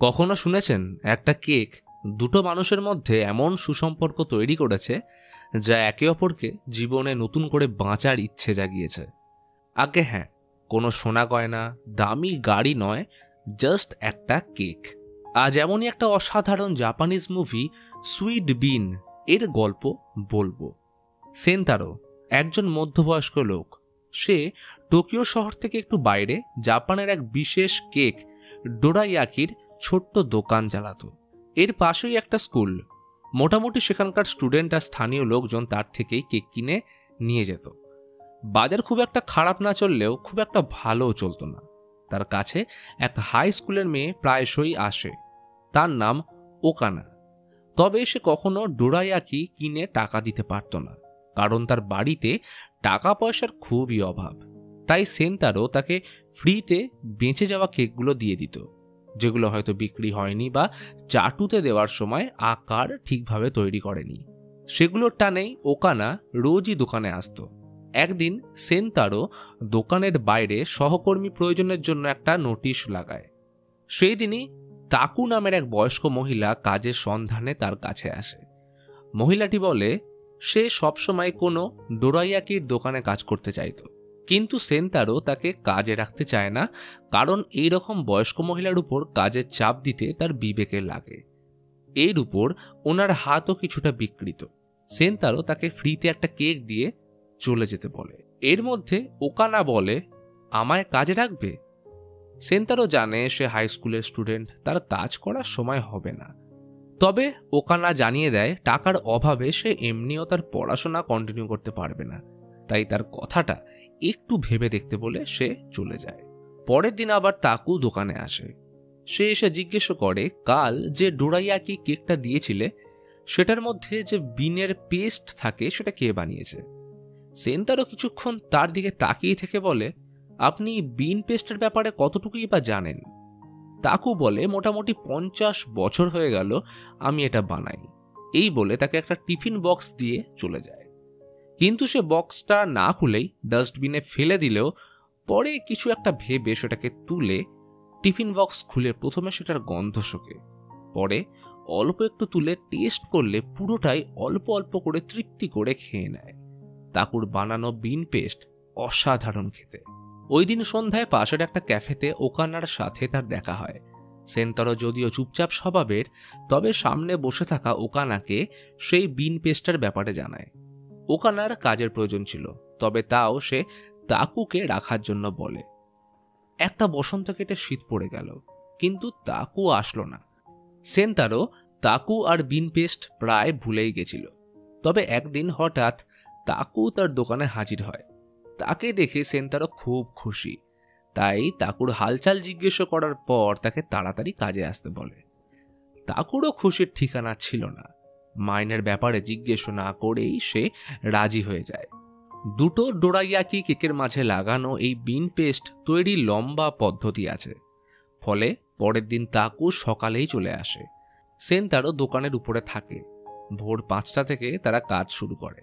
কখনো শুনেছেন একটা কেক দুটো মানুষের মধ্যে এমন সুসম্পর্ক তৈরি করেছে যা একে অপরকে জীবনে নতুন করে বাঁচার ইচ্ছে জাগিয়েছে? আগে হ্যাঁ, কোনো সোনা গয়না, দামি গাড়ি নয়, জাস্ট একটা কেক। আজ এমনই একটা অসাধারণ জাপানিজ মুভি সুইট বিন এর গল্প বলবো। সেন্তারো একজন মধ্যবয়স্ক লোক। সে টোকিও শহর থেকে একটু বাইরে জাপানের এক বিশেষ কেক ডোরাইয়াকির ছোট্ট দোকান চালাতো। এর পাশেই একটা স্কুল। মোটামুটি সেখানকার স্টুডেন্ট আর স্থানীয় লোকজন তার থেকেই কেক কিনে নিয়ে যেত। বাজার খুব একটা খারাপ না চললেও খুব একটা ভালোও চলতো না। তার কাছে এক হাই স্কুলের মেয়ে প্রায়শই আসে। তার নাম ওকানা। তবে সে কখনো ডোরাইয়াকি কিনে টাকা দিতে পারত না, কারণ তার বাড়িতে টাকা পয়সার খুবই অভাব। তাই সেন্তারো তাকে ফ্রিতে বেঁচে যাওয়া কেকগুলো দিয়ে দিত, যেগুলো হয়তো বিক্রি হয়নি বা চাটুতে দেওয়ার সময় আকার ঠিকভাবে তৈরি করেনি। সেগুলোর টানেই ওকানা রোজই দোকানে আসতো। একদিন সেন্তারো দোকানের বাইরে সহকর্মী প্রয়োজনের জন্য একটা নোটিশ লাগায়। সেই দিনই তাকু নামের এক বয়স্ক মহিলা কাজের সন্ধানে তার কাছে আসে। মহিলাটি বলে সে সবসময় কোনো ডোরাইয়াকির দোকানে কাজ করতে চাইতো, কিন্তু সেন্তারো তাকে কাজে রাখতে চায় না, কারণ এই রকম বয়স্ক মহিলার উপর কাজের চাপ দিতে তার বিবেকে লাগে। এর উপর ওনার হাতও কিছুটা বিকৃত। সেন্তারো তাকে ফ্রিতে একটা কেক দিয়ে চলে যেতে বলে। এর মধ্যে ওকানা বলে, আমায় কাজে রাখবে? সেন্তারো জানে সে হাই স্কুলের স্টুডেন্ট, তার কাজ করার সময় হবে না। তবে ওকানা জানিয়ে দেয় টাকার অভাবে সে এমনিও তার পড়াশোনা কন্টিনিউ করতে পারবে না, তাই তার কথাটা একটু ভেবে দেখতে বলে সে চলে যায়। পরের দিন আবার তাকু দোকানে আসে। সে এসে জিজ্ঞেস করে, কাল যে ডোরাইয়াকি কেকটা দিয়েছিলে সেটার মধ্যে যে বিনের পেস্ট থাকে সেটা কে বানিয়েছে? সেন্তারো কিছুক্ষণ তার দিকে তাকিয়ে থেকে বলে, আপনি বিন পেস্টের ব্যাপারে কতটুকুই বা জানেন? তাকু বলে, মোটামুটি 50 বছর হয়ে গেল আমি এটা বানাই। এই বলে তাকে একটা টিফিন বক্স দিয়ে চলে যায়। কিন্তু সে বক্সটা না খুলেই ডাস্টবিনে ফেলে দিলেও পরে কিছু একটা ভেবে সেটাকে তুলে টিফিন বক্স খুলে প্রথমে সেটার গন্ধ শোকে, পরে অল্প একটু তুলে টেস্ট করলে পুরোটাই অল্প অল্প করে তৃপ্তি করে খেয়ে নেয়। তাকুর বানানো বিন পেস্ট অসাধারণ খেতে। ওই দিন সন্ধ্যায় পাশের একটা ক্যাফেতে ওকানার সাথে তার দেখা হয়। সেন্তারো যদিও চুপচাপ স্বভাবের, তবে সামনে বসে থাকা ওকানাকে সেই বিন পেস্টের ব্যাপারে জানায়। ওকানার কাজের প্রয়োজন ছিল, তবে তাও সে তাকুকে রাখার জন্য বলে। একটা বসন্ত কেটে শীত পড়ে গেল, কিন্তু তাকু আসলো না। সেন্তারো তাকু আর বিন পেস্ট প্রায় ভুলেই গেছিল। তবে একদিন হঠাৎ তাকু তার দোকানে হাজির হয়। তাকে দেখে সেন্তারো খুব খুশি, তাই তাকুর হালচাল জিজ্ঞেস করার পর তাকে তাড়াতাড়ি কাজে আসতে বলে। তাকুরও খুশির ঠিকানা ছিল না। মাইনের ব্যাপারে জিজ্ঞেস না করেই সে রাজি হয়ে যায়। দুটো ডোরাইয়াকি কেকের মাঝে লাগানো এই বিন পেস্ট তৈরি লম্বা পদ্ধতি আছে, ফলে পরের দিন তাকু সকালেই চলে আসে। সেন্তারো দোকানের উপরে থাকে। ভোর 5টা থেকে তারা কাজ শুরু করে।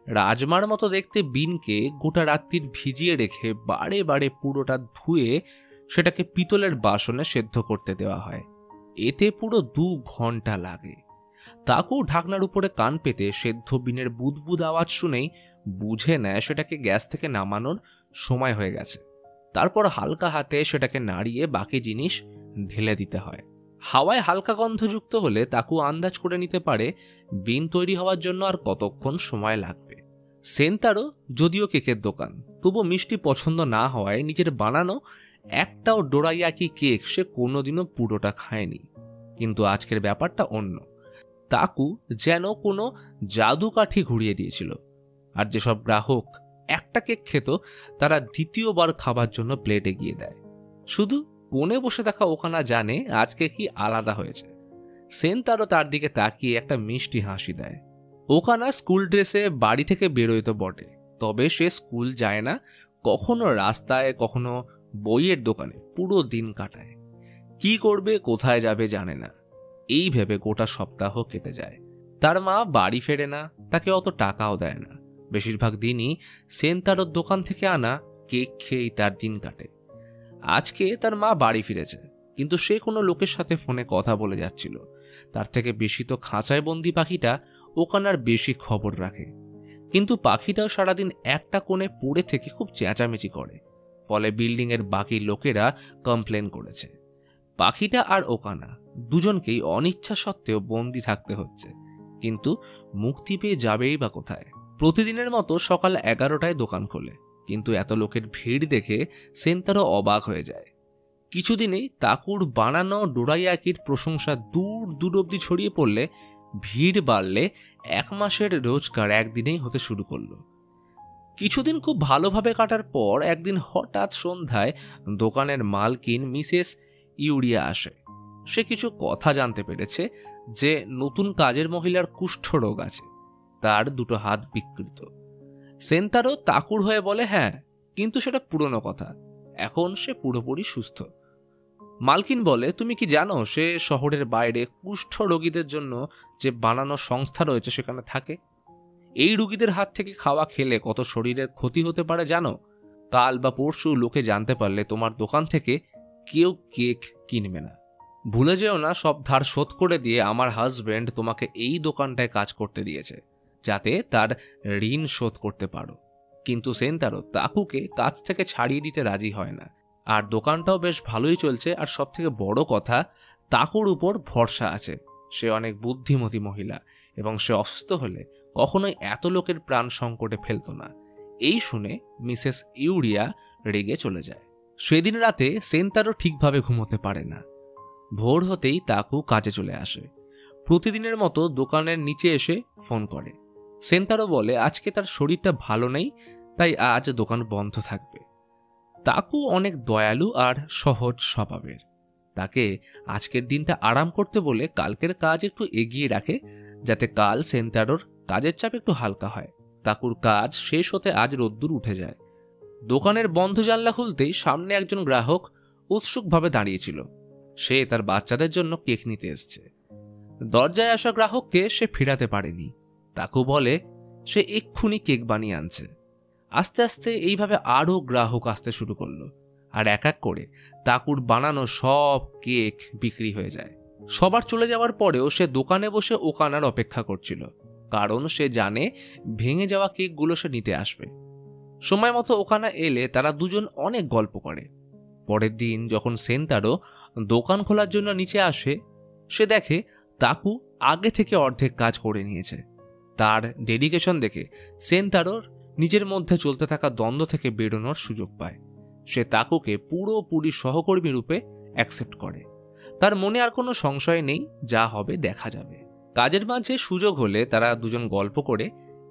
রাজমার মতো দেখতে বিনকে গোটা রাত্রির ভিজিয়ে রেখে বারে বারে পুরোটা ধুয়ে সেটাকে পিতলের বাসনে সেদ্ধ করতে দেওয়া হয়। এতে পুরো 2 ঘন্টা লাগে। তাকু ঢাকনার উপরে কান পেতে সেদ্ধ বিনের বুদবুদ আওয়াজ শুনেই বুঝে নেয় সেটাকে গ্যাস থেকে নামানোর সময় হয়ে গেছে। তারপর হালকা হাতে সেটাকে নাড়িয়ে বাকি জিনিস ঢেলে দিতে হয়। হাওয়ায় হালকা গন্ধযুক্ত হলে তাকু আন্দাজ করে নিতে পারে বিন তৈরি হওয়ার জন্য আর কতক্ষণ সময় লাগবে। সেন্তারো যদিও কেকের দোকান, তবু মিষ্টি পছন্দ না হওয়ায় নিজের বানানো একটাও ডোরাইয়াকি কেক সে কোনোদিনও পুরোটা খায়নি। কিন্তু আজকের ব্যাপারটা অন্য। তাকু যেন কোনো জাদুকাঠি ঘুরিয়ে দিয়েছিল। আর যেসব গ্রাহক একটা কেক খেত তারা দ্বিতীয়বার খাবার জন্য প্লেট এগিয়ে দেয়। শুধু কোণে বসে থাকা ওখানা জানে আজকে কি আলাদা হয়েছে। সেন্তারো তার দিকে তাকিয়ে একটা মিষ্টি হাসি দেয়। ওখানা স্কুল ড্রেসে বাড়ি থেকে বেরোয় তো বটে, তবে সে স্কুল যায় না। কখনো রাস্তায়, কখনো বইয়ের দোকানে পুরো দিন কাটায়। কি করবে, কোথায় যাবে জানে না। এই ভেবে গোটা সপ্তাহ কেটে যায়। তার মা বাড়ি ফেরে না, তাকে অত টাকাও দেয় না। বেশিরভাগ দিনই সেন্তারোর দোকান থেকে আনা কেক খেয়েই তার দিন কাটে। আজকে তার মা বাড়ি ফিরেছে, কিন্তু সে কোনো লোকের সাথে ফোনে কথা বলে যাচ্ছিল। তার থেকে বেশি তো খাঁচায় বন্দি পাখিটা ওকানার বেশি খবর রাখে। কিন্তু পাখিটাও সারাদিন একটা কোণে পড়ে থেকে খুব চেঁচামেচি করে, ফলে বিল্ডিংয়ের বাকি লোকেরা কমপ্লেন করেছে। পাখিটা আর ওকানা দুজনকেই অনিচ্ছা সত্ত্বেও বন্দি থাকতে হচ্ছে, কিন্তু মুক্তি পেয়ে যাবেই বা কোথায়। প্রতিদিনের মতো সকাল 11টায় দোকান খোলে, কিন্তু এত লোকের ভিড় দেখে সেন্তারও অবাক হয়ে যায়। কিছুদিনেই তাকুর বানানো ডোরাইয়াকির প্রশংসা দূর দূর অব্দি ছড়িয়ে পড়লে ভিড় বাড়লে 1 মাসের রোজগার একদিনেই হতে শুরু করলো। কিছুদিন খুব ভালোভাবে কাটার পর একদিন হঠাৎ সন্ধ্যায় দোকানের মালকিন মিসেস ইউরিয়া আসে। সে কিছু কথা জানতে পেরেছে যে নতুন কাজের মহিলার কুষ্ঠরোগ আছে, তার 2 হাত বিকৃত। সেন্তারও তাকুর হয়ে বলে হ্যাঁ, কিন্তু সেটা পুরনো কথা, এখন সে পুরোপুরি সুস্থ। মালকিন বলে, তুমি কি জানো সে শহরের বাইরে কুষ্ঠ রোগীদের জন্য যে বানানো সংস্থা রয়েছে সেখানে থাকে? এই রোগীদের হাত থেকে খাওয়া খেলে কত শরীরের ক্ষতি হতে পারে জানো? কাল বা পরশু লোকে জানতে পারলে তোমার দোকান থেকে কেউ কেক কিনবে না। ভুলে যেও না, সব ধার শোধ করে দিয়ে আমার হাজব্যান্ড তোমাকে এই দোকানটায় কাজ করতে দিয়েছে যাতে তার ঋণ শোধ করতে পারো। কিন্তু সেন্তারো তাকুকে কাজ থেকে ছাড়িয়ে দিতে রাজি হয় না। আর দোকানটাও বেশ ভালোই চলছে, আর সব থেকে বড় কথা তাকুর উপর ভরসা আছে। সে অনেক বুদ্ধিমতী মহিলা এবং সে অসুস্থ হলে কখনোই এত লোকের প্রাণ সংকটে ফেলত না। এই শুনে মিসেস ইউরিয়া রেগে চলে যায়। সেদিন রাতে সেন্তারও ঠিকভাবে ঘুমোতে পারে না। ভোর হতেই তাকু কাজে চলে আসে। প্রতিদিনের মতো দোকানের নিচে এসে ফোন করে। সেন্তারও বলে আজকে তার শরীরটা ভালো নেই, তাই আজ দোকান বন্ধ থাকবে। তাকু অনেক দয়ালু আর সহজ স্বভাবের। তাকে আজকের দিনটা আরাম করতে বলে কালকের কাজ একটু এগিয়ে রাখে, যাতে কাল সেন্তারোর কাজের চাপ একটু হালকা হয়। তাকুর কাজ শেষ হতে আজ রোদ্দুর উঠে যায়। দোকানের বন্ধ জানলা খুলতেই সামনে একজন গ্রাহক উৎসুকভাবে দাঁড়িয়েছিল। সে তার বাচ্চাদের জন্য কেক নিতে এসছে। দরজায় আসা গ্রাহককে সে ফেরাতে পারেনি। তাকু বলে সে এক্ষুনি কেক বানিয়ে আনছে। আস্তে আস্তে এইভাবে আরও গ্রাহক আসতে শুরু করলো, আর এক এক করে তাকুর বানানো সব কেক বিক্রি হয়ে যায়। সবার চলে যাওয়ার পরেও সে দোকানে বসে ওকানার অপেক্ষা করছিল, কারণ সে জানে ভেঙে যাওয়া কেকগুলো সে নিতে আসবে। সময় মতো ওকানা এলে তারা দুজন অনেক গল্প করে। পরের দিন যখন সেন্তারো দোকান খোলার জন্য নিচে আসে, সে দেখে তাকু আগে থেকে অর্ধেক কাজ করে নিয়েছে। তার ডেডিকেশন দেখে সেন্তারোর নিজের মধ্যে চলতে থাকা দ্বন্দ্ব থেকে বেরোনোর সুযোগ পায়। সে তাকুকে পুরোপুরি সহকর্মী রূপে অ্যাকসেপ্ট করে। তার মনে আর কোনো সংশয় নেই, যা হবে দেখা যাবে। কাজের মাঝে সুযোগ হলে তারা দুজন গল্প করে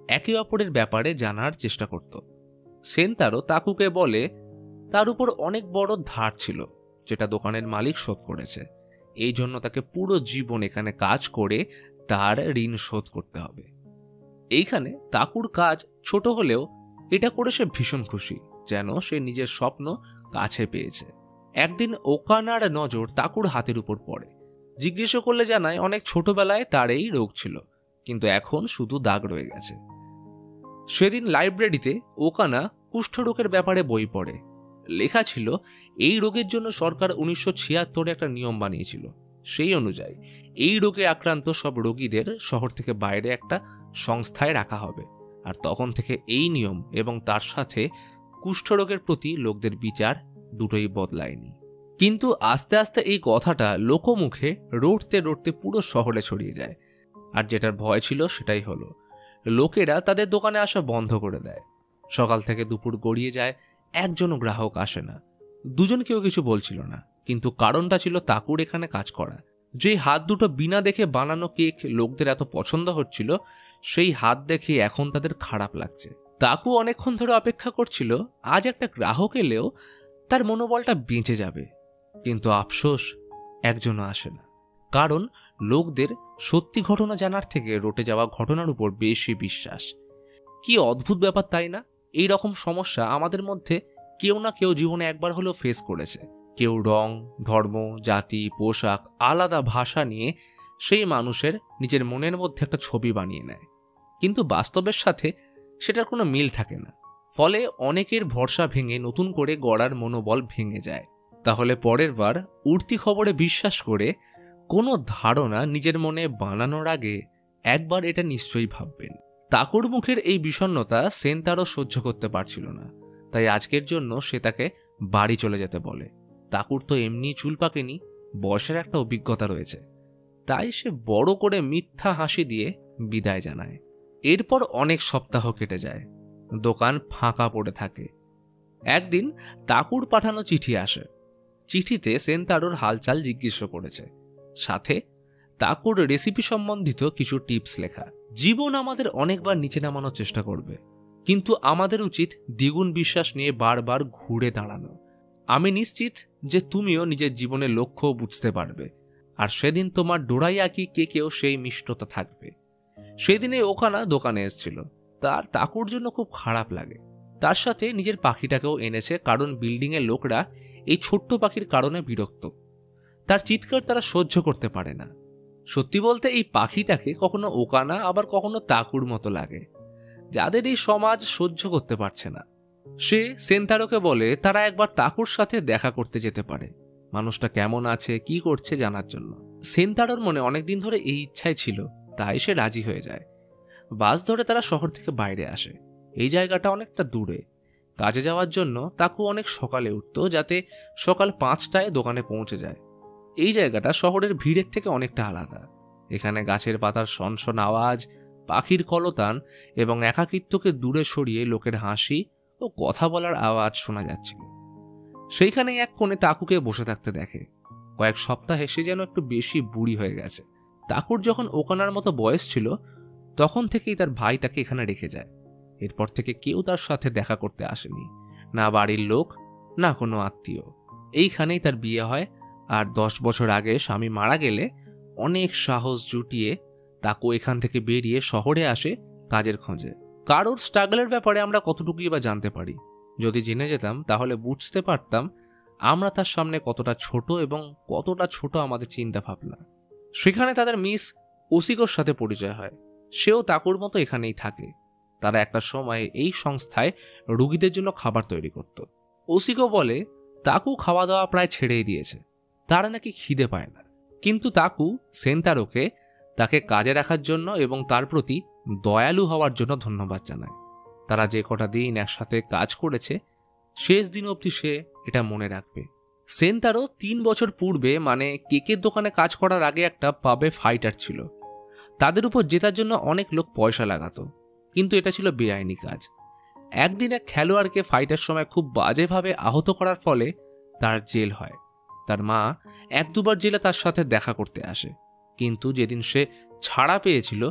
একে অপরের ব্যাপারে জানার চেষ্টা করত। সেন্তারো তাকুকে বলে তার উপর অনেক বড় ধার ছিল, যেটা দোকানের মালিক শোধ করেছে। এই জন্য তাকে পুরো জীবন এখানে কাজ করে তার ঋণ শোধ করতে হবে। এইখানে তাকুর কাজ ছোট হলেও এটা করে সে ভীষণ খুশি, যেন সে নিজের স্বপ্ন কাছে পেয়েছে। একদিন ওকানার নজর তাকুর হাতের উপর পড়ে। জিজ্ঞেস করলে জানায় অনেক ছোটবেলায় তার এই রোগ ছিল, কিন্তু এখন শুধু দাগ রয়ে গেছে। সেদিন লাইব্রেরিতে ওকানা কুষ্ঠরোগের ব্যাপারে বই পড়ে। লেখা ছিল এই রোগের জন্য সরকার 1976 একটা নিয়ম বানিয়েছিল। সেই অনুযায়ী এই রোগে আক্রান্ত সব রোগীদের শহর থেকে বাইরে একটা সংস্থায় রাখা হবে। আর তখন থেকে এই নিয়ম এবং তার সাথে কুষ্ঠরোগের প্রতি লোকদের বিচার দুটোই বদলায়নি। কিন্তু আস্তে আস্তে এই কথাটা লোকমুখে রটতে রটতে পুরো শহরে ছড়িয়ে যায়। আর যেটার ভয় ছিল সেটাই হলো, লোকেরা তাদের দোকানে আসা বন্ধ করে দেয়। সকাল থেকে দুপুর গড়িয়ে যায়, একজনও গ্রাহক আসে না। দুজন কেউ কিছু বলছিল না, কিন্তু কারণটা ছিল তাকুর এখানে কাজ করা। যেই হাত দুটো বিনা দেখে বানানো কেক লোকদের এত পছন্দ হচ্ছিল, সেই হাত দেখে এখন তাদের খারাপ লাগছে। তাকু অনেকক্ষণ ধরে অপেক্ষা করছিল আজ একটা গ্রাহক এলেও তার মনোবলটা বেঁচে যাবে, কিন্তু আফসোস একজনও আসে না। কারণ লোকদের সত্যি ঘটনা জানার থেকে রটে যাওয়া ঘটনার উপর বেশি বিশ্বাস। কি অদ্ভুত ব্যাপার তাই না? এই রকম সমস্যা আমাদের মধ্যে কেউ না কেউ জীবনে একবার হলেও ফেস করেছে। কেউ রং, ধর্ম, জাতি, পোশাক, আলাদা ভাষা নিয়ে সেই মানুষের নিজের মনের মধ্যে একটা ছবি বানিয়ে নেয়, কিন্তু বাস্তবের সাথে সেটার কোনো মিল থাকে না। ফলে অনেকের ভরসা ভেঙে নতুন করে গড়ার মনোবল ভেঙে যায়। তাহলে পরের বার উড়তি খবরে বিশ্বাস করে কোনো ধারণা নিজের মনে বানানোর আগে একবার এটা নিশ্চয়ই ভাববেন। তাকুর মুখের এই বিষণ্ণতা সেন্তারও সহ্য করতে পারছিল না, তাই আজকের জন্য সে তাকে বাড়ি চলে যেতে বলে। তাকুর তো এমনি চুল পাকেনি, বয়সের একটা অভিজ্ঞতা রয়েছে, তাই সে বড় করে মিথ্যা হাসি দিয়ে বিদায় জানায়। এরপর অনেক সপ্তাহ কেটে যায়, দোকান ফাঁকা পড়ে থাকে। একদিন তাকুর পাঠানো চিঠি আসে। চিঠিতে সেন্তারোর হালচাল জিজ্ঞেস করেছে, সাথে তাকুর রেসিপি সম্বন্ধিত কিছু টিপস লেখা। জীবন আমাদের অনেকবার নিচে নামানোর চেষ্টা করবে, কিন্তু আমাদের উচিত দ্বিগুণ বিশ্বাস নিয়ে বারবার ঘুরে দাঁড়ানো। আমি নিশ্চিত যে তুমিও নিজের জীবনের লক্ষ্য বুঝতে পারবে, আর সেদিন তোমার ডোরাইয়াকি কেকেও সেই মিষ্টতা থাকবে। সেদিনে ওখানা দোকানে এসেছিল, তার তাকুর জন্য খুব খারাপ লাগে। তার সাথে নিজের পাখিটাকেও এনেছে, কারণ বিল্ডিংয়ের লোকরা এই ছোট্ট পাখির কারণে বিরক্ত। তার চিৎকার তারা সহ্য করতে পারে না। সত্যি বলতে এই পাখিটাকে কখনো ওকানা আবার কখনো তাকুর মতো লাগে, যাদের এই সমাজ সহ্য করতে পারছে না। সে সেন্তারোকে বলে তারা একবার তাকুর সাথে দেখা করতে যেতে পারে, মানুষটা কেমন আছে কি করছে জানার জন্য। সেন্তারোর মনে অনেকদিন ধরে এই ইচ্ছাই ছিল, তাই সে রাজি হয়ে যায়। বাস ধরে তারা শহর থেকে বাইরে আসে। এই জায়গাটা অনেকটা দূরে। কাজে যাওয়ার জন্য তাকু অনেক সকালে উঠত, যাতে সকাল 5টায় দোকানে পৌঁছে যায়। এই জায়গাটা শহরের ভিড়ের থেকে অনেকটা আলাদা। এখানে গাছের পাতার সনসন আওয়াজ, পাখির কলতান এবং একাকিত্বকে দূরে সরিয়ে লোকের হাসি ও কথা বলার আওয়াজ শোনা যাচ্ছিল। সেইখানেই এক কোণে তাকুকে বসে থাকতে দেখে। কয়েক সপ্তাহে সে যেন একটু বেশি বুড়ি হয়ে গেছে। তাকুর যখন ওকানার মতো বয়স ছিল, তখন থেকেই তার ভাই তাকে এখানে রেখে যায়। এরপর থেকে কেউ তার সাথে দেখা করতে আসেনি, না বাড়ির লোক না কোনো আত্মীয়। এইখানেই তার বিয়ে হয়, আর 10 বছর আগে স্বামী মারা গেলে অনেক সাহস জুটিয়ে তাকু এখান থেকে বেরিয়ে শহরে আসে কাজের খোঁজে। কারোর স্ট্রাগলের ব্যাপারে আমরা কতটুকুই বা জানতে পারি? যদি জেনে যেতাম তাহলে বুঝতে পারতাম আমরা তার সামনে কতটা ছোট এবং কতটা ছোট আমাদের চিন্তা ভাবনা। সেখানে তাদের মিস ওসিকোর সাথে পরিচয় হয়। সেও তাকুর মতো এখানেই থাকে। তারা একটা সময় এই সংস্থায় রোগীদের জন্য খাবার তৈরি করত। ওসিকো বলে তাকু খাওয়া দাওয়া প্রায় ছেড়েই দিয়েছে, তারা নাকি খিদে পায় না। কিন্তু তাকু সেন্তারোকে তাকে কাজে রাখার জন্য এবং তার প্রতি দয়ালু হওয়ার জন্য ধন্যবাদ জানায়। তারা যে কটা দিন একসাথে কাজ করেছে, শেষ দিন অবধি সে এটা মনে রাখবে। সেন্তারো 3 বছর পূর্বে, মানে কেকের দোকানে কাজ করার আগে, একটা পাবে ফাইটার ছিল। তাদের উপর জেতার জন্য অনেক লোক পয়সা লাগাতো, কিন্তু এটা ছিল বেআইনি কাজ। একদিন এক খেলোয়াড়কে ফাইটার সময় খুব বাজেভাবে আহত করার ফলে তার জেল হয়। তার মা 1-2বার জেলে তার সাথে দেখা করতে আসে, কিন্তু যেদিন সে ছাড়া পেয়েছিল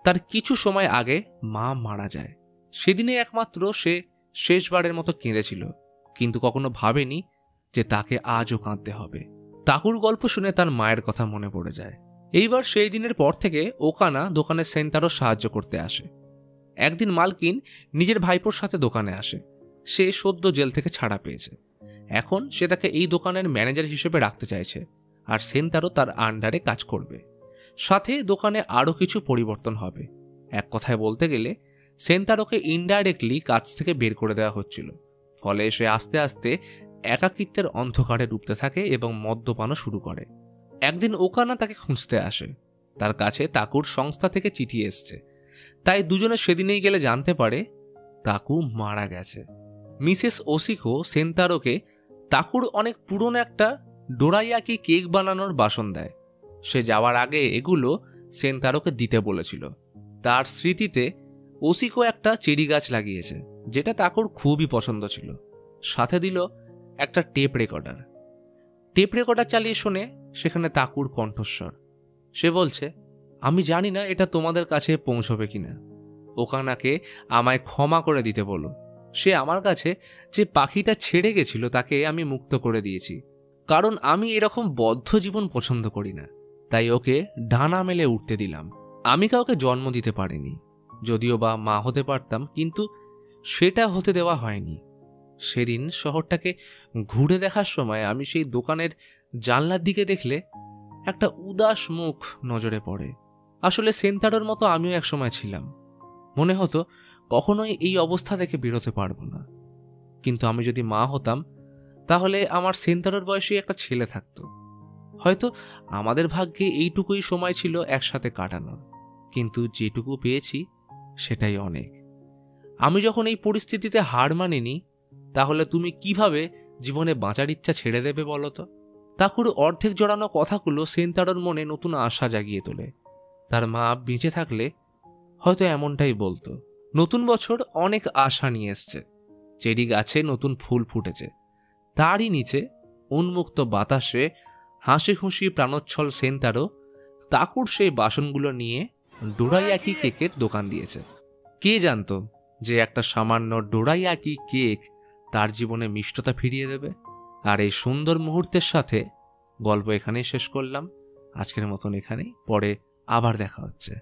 তার কিছু সময় আগে মা মারা যায়। সেদিনে একমাত্র সে শেষবারের মতো কেঁদেছিল, কিন্তু কখনো ভাবেনি যে তাকে আজও কাঁদতে হবে। তাকুর গল্প শুনে তার মায়ের কথা মনে পড়ে যায়। এইবার সেই দিনের পর থেকে ওকানা দোকানে সেন্তারো সাহায্য করতে আসে। একদিন মালকিন নিজের ভাইপোর সাথে দোকানে আসে। সে সদ্য জেল থেকে ছাড়া পেয়েছে। এখন সে তাকে এই দোকানের ম্যানেজার হিসেবে রাখতে চাইছে, আর সেন্তারো তার আন্ডারে কাজ করবে। সাথে দোকানে আরও কিছু পরিবর্তন হবে। এক কথায় বলতে গেলে সেন্তারোকে ইনডাইরেক্টলি কাজ থেকে বের করে দেওয়া হচ্ছিল। ফলে সে আস্তে আস্তে একাকিত্বের অন্ধকারে ডুবতে থাকে এবং মদ্যপানও শুরু করে। একদিন ওকানা তাকে খুঁজতে আসে। তার কাছে তাকুর সংস্থা থেকে চিঠি এসছে, তাই দুজনে সেদিনেই গেলে জানতে পারে তাকু মারা গেছে। মিসেস ওসিকো সেন্তারোকে তাকুর অনেক পুরনো একটা ডোরাইয়াকি কেক বানানোর বাসন দেয়। সে যাওয়ার আগে এগুলো সেন্তারোকে দিতে বলেছিল। তার স্মৃতিতে ওসিকো একটা চেরি গাছ লাগিয়েছে, যেটা তাকুর খুবই পছন্দ ছিল। সাথে দিল একটা টেপ রেকর্ডার। টেপ রেকর্ডার চালিয়ে শোনে সেখানে তাকুর কণ্ঠস্বর। সে বলছে, আমি জানি না এটা তোমাদের কাছে পৌঁছবে কিনা। ওকানাকে আমায় ক্ষমা করে দিতে বলো। সে আমার কাছে যে পাখিটা ছেড়ে গেছিল তাকে আমি মুক্ত করে দিয়েছি, কারণ আমি এরকম বদ্ধ জীবন পছন্দ করি না। তাই ওকে ডানা মেলে উঠতে দিলাম। আমি কাউকে জন্ম দিতে পারিনি, যদিও বা মা হতে পারতাম, কিন্তু সেটা হতে দেওয়া হয়নি। সেদিন শহরটাকে ঘুরে দেখার সময় আমি সেই দোকানের জানলার দিকে দেখলে একটা উদাস মুখ নজরে পড়ে। আসলে সেন্তারোর মতো আমিও একসময় ছিলাম। মনে হতো কখনোই এই অবস্থা থেকে বেরোতে পারবো না। কিন্তু আমি যদি মা হতাম তাহলে আমার সেন্তারোর বয়সী একটা ছেলে থাকতো। হয়তো আমাদের ভাগ্যে এইটুকুই সময় ছিল একসাথে কাটানোর, কিন্তু যেটুকু পেয়েছি সেটাই অনেক। আমি যখন এই পরিস্থিতিতে হার মানিনি, তাহলে তুমি কিভাবে জীবনে বাঁচার ইচ্ছা ছেড়ে দেবে বলো তো? তাকুর অর্ধেক জড়ানো কথাগুলো সেন্তারোর মনে নতুন আশা জাগিয়ে তোলে। তার মা বেঁচে থাকলে হয়তো এমনটাই বলতো। নতুন বছর অনেক আশা নিয়ে এসছে। চেরি গাছে নতুন ফুল ফুটেছে, তারই নিচে উন্মুক্ত বাতাসে হাসি খুশি প্রাণোচ্ছল সেন্তারো তাকুর সেই বাসনগুলো নিয়ে ডোরাইয়াকি কেকের দোকান দিয়েছে। কে জানতো যে একটা সামান্য ডোরাইয়াকি কেক তার জীবনে মিষ্টতা ফিরিয়ে দেবে। আর এই সুন্দর মুহূর্তের সাথে গল্প এখানেই শেষ করলাম। আজকের মতন এখানেই, পরে আবার দেখা হচ্ছে।